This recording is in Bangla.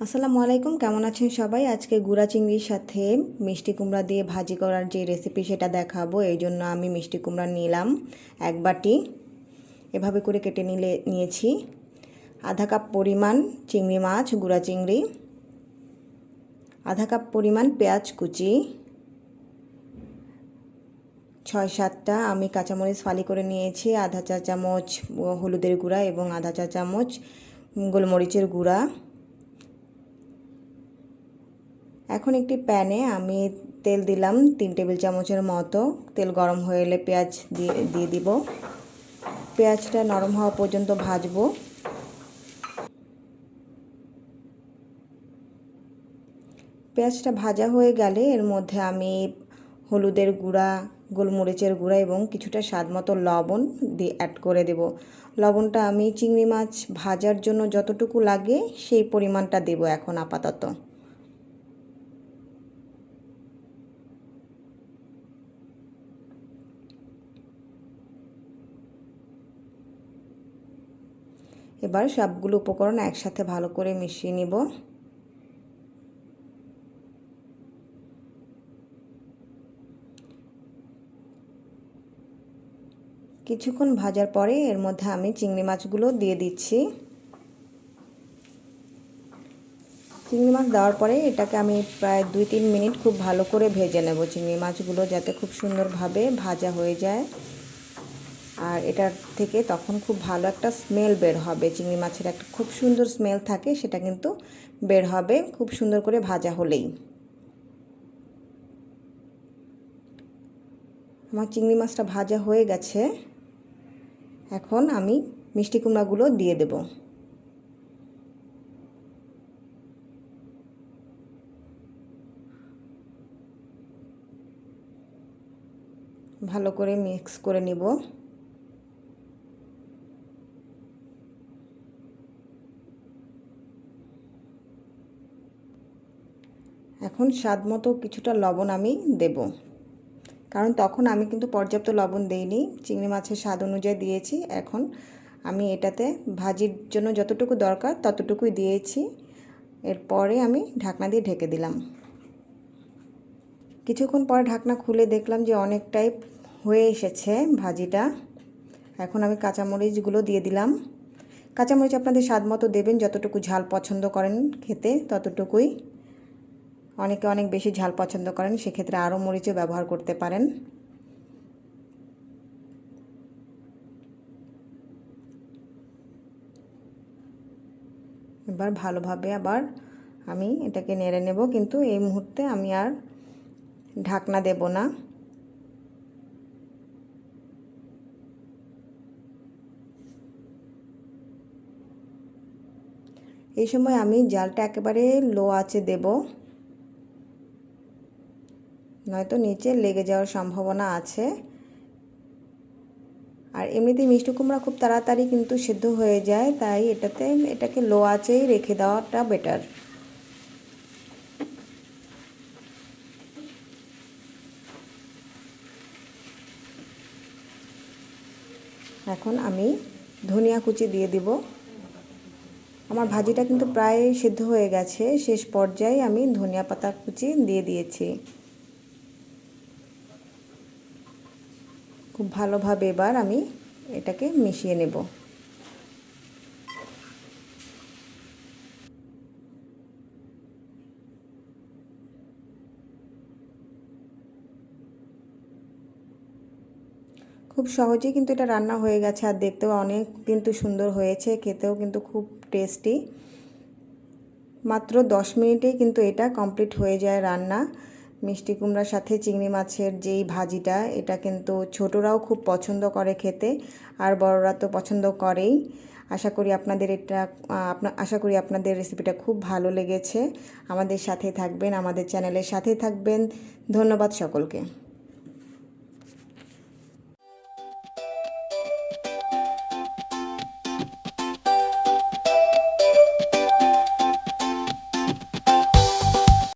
আসসালামু আলাইকুম, কেমন আছেন সবাই? আজকে গুঁড়া চিংড়ির সাথে মিষ্টি কুমড়া দিয়ে ভাজি করার যে রেসিপি সেটা দেখাবো। এই জন্য আমি মিষ্টি কুমড়া নিলাম এক বাটি, এভাবে করে কেটে নিয়েছি। আধা কাপ পরিমাণ চিংড়ি মাছ, গুঁড়া চিংড়ি, আধা কাপ পরিমাণ পেঁয়াজ কুচি, 6-7টা আমি কাঁচামরিচ ফালি করে নিয়েছি, আধা চা চামচ হলুদের গুঁড়া এবং আধা চা চামচ গোলমরিচের গুঁড়া। এখন একটি প্যানে আমি তেল দিলাম 3 টেবিল চামচের মতো। তেল গরম হয়ে এলে পেঁয়াজ দিয়ে দিব। পেঁয়াজটা নরম হওয়া পর্যন্ত ভাজবো। পেঁয়াজটা ভাজা হয়ে গেলে এর মধ্যে আমি হলুদের গুঁড়া, গোলমরিচের গুঁড়া এবং কিছুটা স্বাদ মতো লবণ অ্যাড করে দেব। লবণটা আমি চিংড়ি মাছ ভাজার জন্য যতটুকু লাগে সেই পরিমাণটা দেব এখন আপাতত। এবার সবগুলো উপকরণ একসাথে ভালো করে মিশিয়ে নিব। কিছুক্ষণ ভাজার পরে এর মধ্যে আমি চিংড়ি মাছগুলো দিয়ে দিচ্ছি। চিংড়ি মাছ দেওয়ার পরে এটাকে আমি প্রায় 2-3 মিনিট খুব ভালো করে ভেজে নেব, চিংড়ি মাছগুলো যাতে খুব সুন্দরভাবে ভাজা হয়ে যায়। আর এটার থেকে তখন খুব ভালো একটা স্মেল বের হবে, চিংড়ি মাছের একটা খুব সুন্দর স্মেল থাকে, সেটা কিন্তু বের হবে খুব সুন্দর করে ভাজা হলেই। আমার চিংড়ি মাছটা ভাজা হয়ে গেছে। এখন আমি মিষ্টি কুমড়াগুলো দিয়ে দেব। ভালো করে মিক্স করে নিব। এখন স্বাদ মতো কিছুটা লবণ আমি দেব, কারণ তখন আমি কিন্তু পর্যাপ্ত লবণ দেইনি, চিংড়ি মাছের স্বাদ অনুযায়ী দিয়েছি। এখন আমি এটাতে ভাজির জন্য যতটুকু দরকার ততটুকুই দিয়েছি। এরপরে আমি ঢাকনা দিয়ে ঢেকে দিলাম। কিছুক্ষণ পরে ঢাকনা খুলে দেখলাম যে অনেকটাই হয়ে এসেছে ভাজিটা। এখন আমি কাঁচামরিচগুলো দিয়ে দিলাম। কাঁচামরিচ আপনাদের স্বাদ মতো দেবেন, যতটুকু ঝাল পছন্দ করেন খেতে ততটুকুই। অনেকে অনেক বেশি ঝাল পছন্দ করেন, সেক্ষেত্রে আরও মরিচও ব্যবহার করতে পারেন। এবার ভালোভাবে আবার আমি এটাকে নেড়ে নেব, কিন্তু এই মুহূর্তে আমি আর ঢাকনা দেব না। এই সময় আমি জালটা একেবারে লো আঁচে দেব, নয়তো নিচে লেগে যাওয়ার সম্ভাবনা আছে। আর এমনিতেই মিষ্টি কুমড়া খুব তাড়াতাড়ি কিন্তু সিদ্ধ হয়ে যায়, তাই এটাকে লো আঁচেই রেখে দেওয়াটা বেটার। এখন আমি ধনিয়া কুচি দিয়ে দিব। আমার ভাজিটা কিন্তু প্রায় সিদ্ধ হয়ে গেছে, শেষ পর্যায়ে আমি ধনিয়া পাতা কুচি দিয়ে দিয়েছি। খুব ভালোভাবে এবার আমি এটাকে মিশিয়ে নেব। খুব সহজেই কিন্তু এটা রান্না হয়ে গেছে, আর দেখতেও অনেক কিন্তু সুন্দর হয়েছে, খেতেও কিন্তু খুব টেস্টি। মাত্র 10 মিনিটেই কিন্তু এটা কমপ্লিট হয়ে যায় রান্না। মিষ্টি কুমড়ার সাথে চিংড়ি মাছের যেই ভাজিটা, এটা কিন্তু ছোটরাও খুব পছন্দ করে খেতে, আর বড়রা তো পছন্দ করেই। আশা করি আপনাদের রেসিপিটা খুব ভালো লেগেছে। আমাদের সাথে থাকবেন, আমাদের চ্যানেলের সাথে থাকবেন। ধন্যবাদ সকলকে।